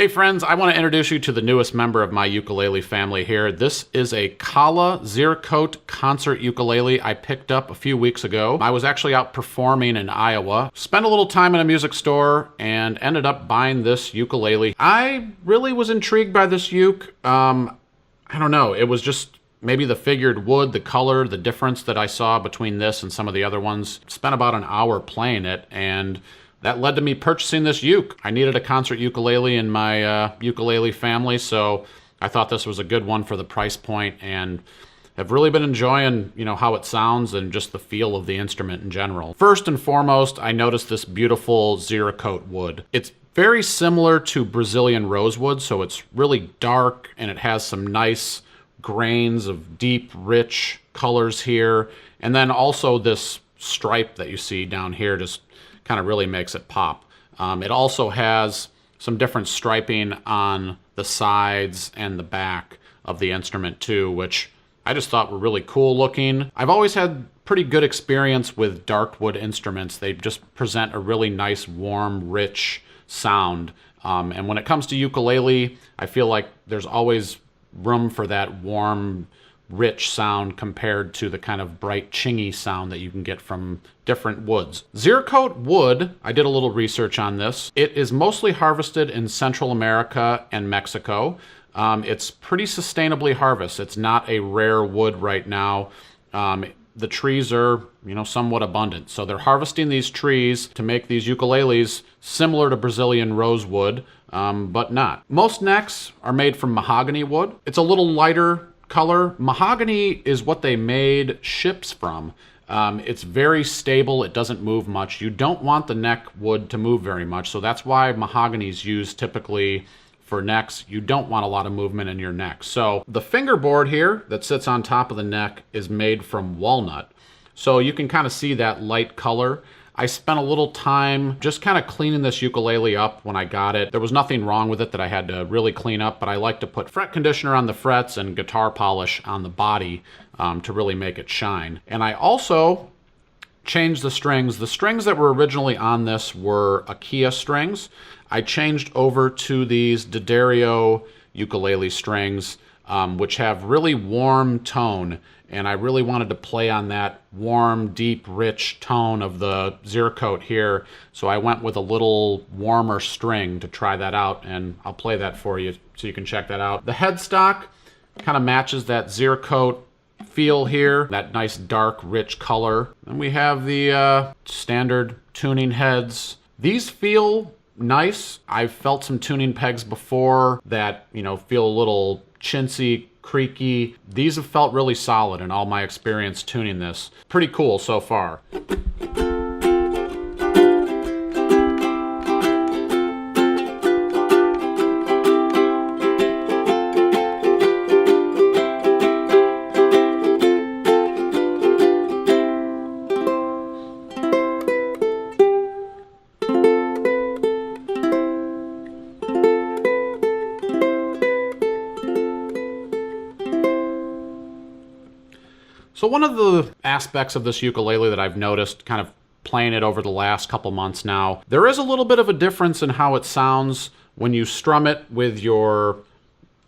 Hey friends, I want to introduce you to the newest member of my ukulele family here. This is a Kala Ziricote concert ukulele I picked up a few weeks ago. I was actually out performing in Iowa, spent a little time in a music store, and ended up buying this ukulele. I really was intrigued by this uke. I don't know, it was just maybe the figured wood, the color, the difference that I saw between this and some of the other ones. Spent about an hour playing it, and that led to me purchasing this uke. I needed a concert ukulele in my ukulele family, so I thought this was a good one for the price point, and have really been enjoying, how it sounds and just the feel of the instrument in general. First and foremost, I noticed this beautiful Ziricote wood. It's very similar to Brazilian rosewood, so it's really dark and it has some nice grains of deep, rich colors here. And then also this stripe that you see down here just kind of really makes it pop. It also has some different striping on the sides and the back of the instrument too, which I just thought were really cool looking. I've always had pretty good experience with dark wood instruments. They just present a really nice, warm, rich sound. And when it comes to ukulele, I feel like there's always room for that warm, rich sound compared to the kind of bright, chingy sound that you can get from different woods. Ziricote wood, I did a little research on this. It is mostly harvested in Central America and Mexico. It's pretty sustainably harvested. It's not a rare wood right now. The trees are, somewhat abundant. So they're harvesting these trees to make these ukuleles similar to Brazilian rosewood, but not. Most necks are made from mahogany wood. It's a little lighter color. Mahogany is what they made ships from. It's very stable. It doesn't move much. You don't want the neck wood to move very much, so that's why mahogany is used typically for necks. You don't want a lot of movement in your neck. So the fingerboard here that sits on top of the neck is made from walnut. So you can kind of see that light color. I spent a little time just kind of cleaning this ukulele up when I got it. There was nothing wrong with it that I had to really clean up, but I like to put fret conditioner on the frets and guitar polish on the body to really make it shine. And I also changed the strings. The strings that were originally on this were Akia strings. I changed over to these D'Addario ukulele strings, which have really warm tone. And I really wanted to play on that warm, deep, rich tone of the Ziricote here. So I went with a little warmer string to try that out, and I'll play that for you so you can check that out. The headstock kind of matches that Ziricote feel here, that nice, dark, rich color. And we have the standard tuning heads. These feel nice. I've felt some tuning pegs before that, feel a little chintzy, creaky. These have felt really solid in all my experience tuning this. Pretty cool so far. So one of the aspects of this ukulele that I've noticed kind of playing it over the last couple months now, there is a little bit of a difference in how it sounds when you strum it with your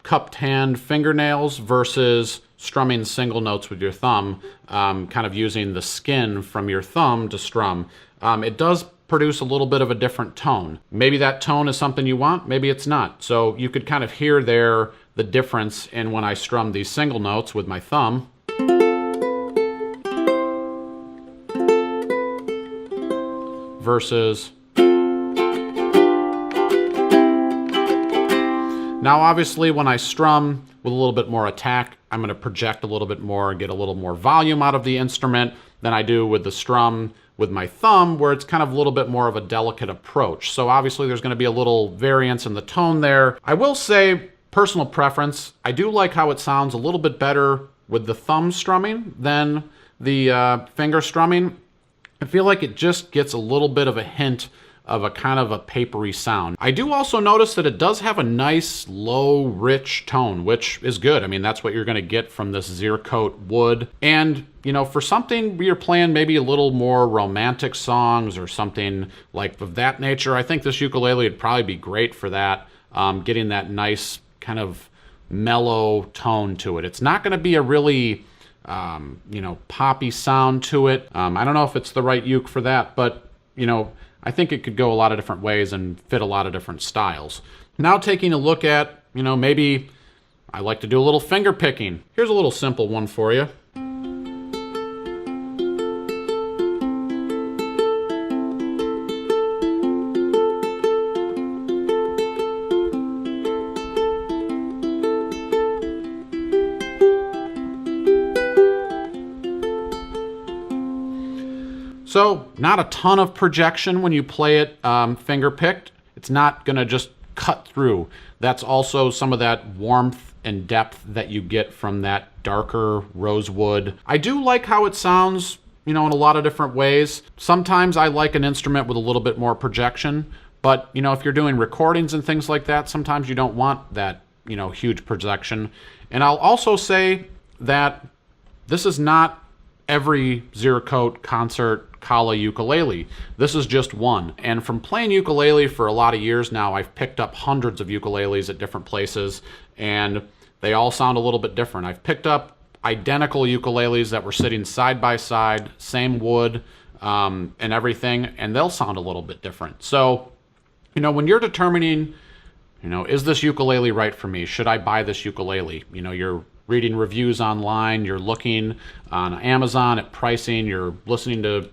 cupped hand fingernails versus strumming single notes with your thumb, kind of using the skin from your thumb to strum. It does produce a little bit of a different tone. Maybe that tone is something you want, maybe it's not. So you could kind of hear there the difference in when I strum these single notes with my thumb versus. Now obviously when I strum with a little bit more attack, I'm going to project a little bit more and get a little more volume out of the instrument than I do with the strum with my thumb, where it's kind of a little bit more of a delicate approach. So obviously there's going to be a little variance in the tone there. I will say, personal preference, I do like how it sounds a little bit better with the thumb strumming than the finger strumming. I feel like it just gets a little bit of a hint of a kind of a papery sound. I do also notice that it does have a nice, low, rich tone, which is good. I mean, that's what you're gonna get from this Ziricote wood. And, for something where you're playing maybe a little more romantic songs or something like of that nature, I think this ukulele would probably be great for that. getting that nice kind of mellow tone to it. It's not going to be a really, poppy sound to it. I don't know if it's the right uke for that, but, I think it could go a lot of different ways and fit a lot of different styles. Now taking a look at, maybe I like to do a little finger picking. Here's a little simple one for you. So not a ton of projection when you play it finger picked. It's not gonna just cut through. That's also some of that warmth and depth that you get from that darker rosewood. I do like how it sounds, in a lot of different ways. Sometimes I like an instrument with a little bit more projection, but if you're doing recordings and things like that, sometimes you don't want that, huge projection. And I'll also say that this is not every Ziricote concert Kala ukulele. This is just one. And from playing ukulele for a lot of years now, I've picked up hundreds of ukuleles at different places, and they all sound a little bit different. I've picked up identical ukuleles that were sitting side by side, same wood, and everything, and they'll sound a little bit different. So, when you're determining, is this ukulele right for me? Should I buy this ukulele? You're reading reviews online, you're looking on Amazon at pricing, you're listening to,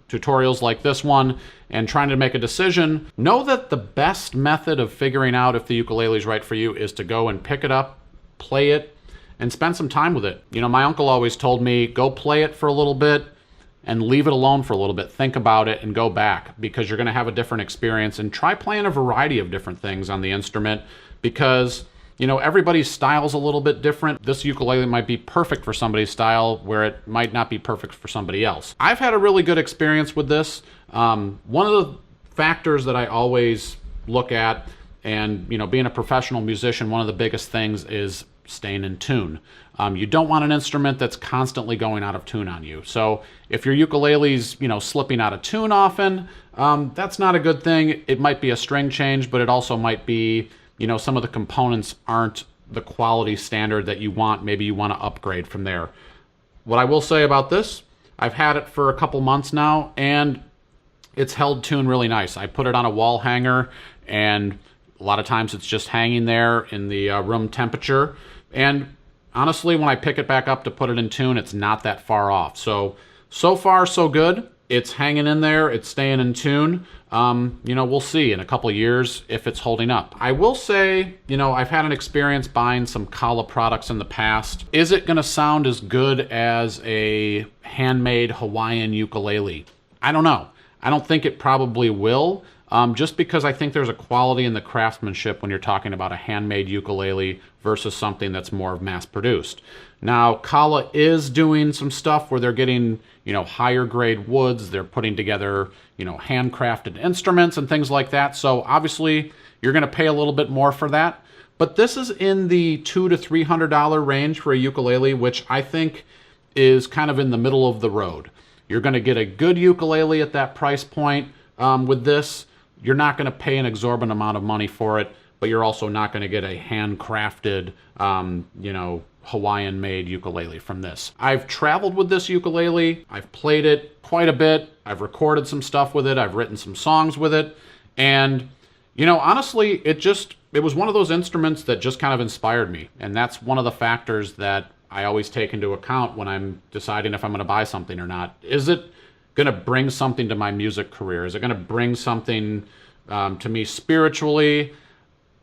tutorials like this one and trying to make a decision. Know that the best method of figuring out if the ukulele is right for you is to go and pick it up, play it, and spend some time with it. My uncle always told me, go play it for a little bit and leave it alone for a little bit. Think about it and go back, because you're gonna have a different experience, and try playing a variety of different things on the instrument, because everybody's style is a little bit different. This ukulele might be perfect for somebody's style where it might not be perfect for somebody else. I've had a really good experience with this. One of the factors that I always look at, and being a professional musician, one of the biggest things is staying in tune. You don't want an instrument that's constantly going out of tune on you. So if your ukulele's slipping out of tune often, that's not a good thing. It might be a string change, but it also might be some of the components aren't the quality standard that you want. Maybe you want to upgrade from there. What I will say about this, I've had it for a couple months now, and it's held tune really nice. I put it on a wall hanger, and a lot of times it's just hanging there in the room temperature. And honestly, when I pick it back up to put it in tune, it's not that far off. So far, so good. It's hanging in there. It's staying in tune. We'll see in a couple years if it's holding up. I will say, I've had an experience buying some Kala products in the past. Is it going to sound as good as a handmade Hawaiian ukulele? I don't know. I don't think it probably will, just because I think there's a quality in the craftsmanship when you're talking about a handmade ukulele versus something that's more mass-produced. Now, Kala is doing some stuff where they're getting, higher grade woods. They're putting together, handcrafted instruments and things like that. So obviously, you're going to pay a little bit more for that. But this is in the $200 to $300 range for a ukulele, which I think is kind of in the middle of the road. You're going to get a good ukulele at that price point with this. You're not going to pay an exorbitant amount of money for it, but you're also not going to get a handcrafted, Hawaiian-made ukulele from this. I've traveled with this ukulele. I've played it quite a bit. I've recorded some stuff with it. I've written some songs with it. And, honestly, it was one of those instruments that just kind of inspired me. And that's one of the factors that I always take into account when I'm deciding if I'm going to buy something or not. Is it going to bring something to my music career? Is it going to bring something to me spiritually?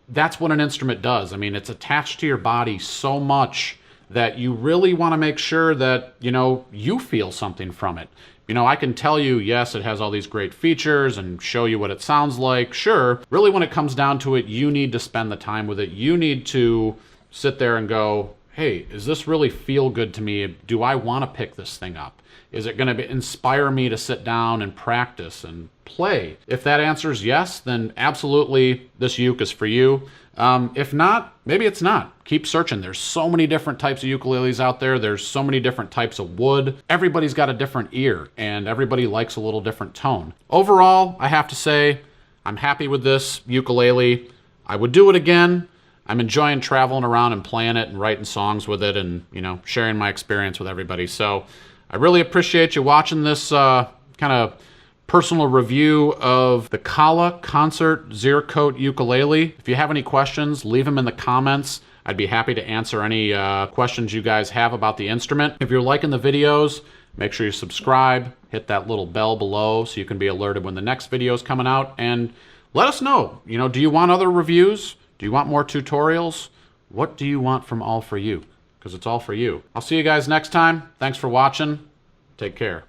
That's what an instrument does. I mean, it's attached to your body so much that you really want to make sure that, you feel something from it. I can tell you, yes, it has all these great features and show you what it sounds like. Sure. Really, when it comes down to it, you need to spend the time with it. You need to sit there and go, hey, does this really feel good to me? Do I want to pick this thing up? Is it going to inspire me to sit down and practice and play? If that answer is yes, then absolutely this uke is for you. If not, maybe it's not. Keep searching. There's so many different types of ukuleles out there. There's so many different types of wood. Everybody's got a different ear, and everybody likes a little different tone. Overall, I have to say, I'm happy with this ukulele. I would do it again. I'm enjoying traveling around and playing it and writing songs with it and, you know, sharing my experience with everybody. So I really appreciate you watching this kind of personal review of the Kala Concert Ziricote ukulele. If you have any questions, leave them in the comments. I'd be happy to answer any questions you guys have about the instrument. If you're liking the videos, make sure you subscribe, hit that little bell below so you can be alerted when the next video is coming out, and let us know, you know, do you want other reviews? Do you want more tutorials? What do you want from All For You? Because it's all for you. I'll see you guys next time. Thanks for watching. Take care.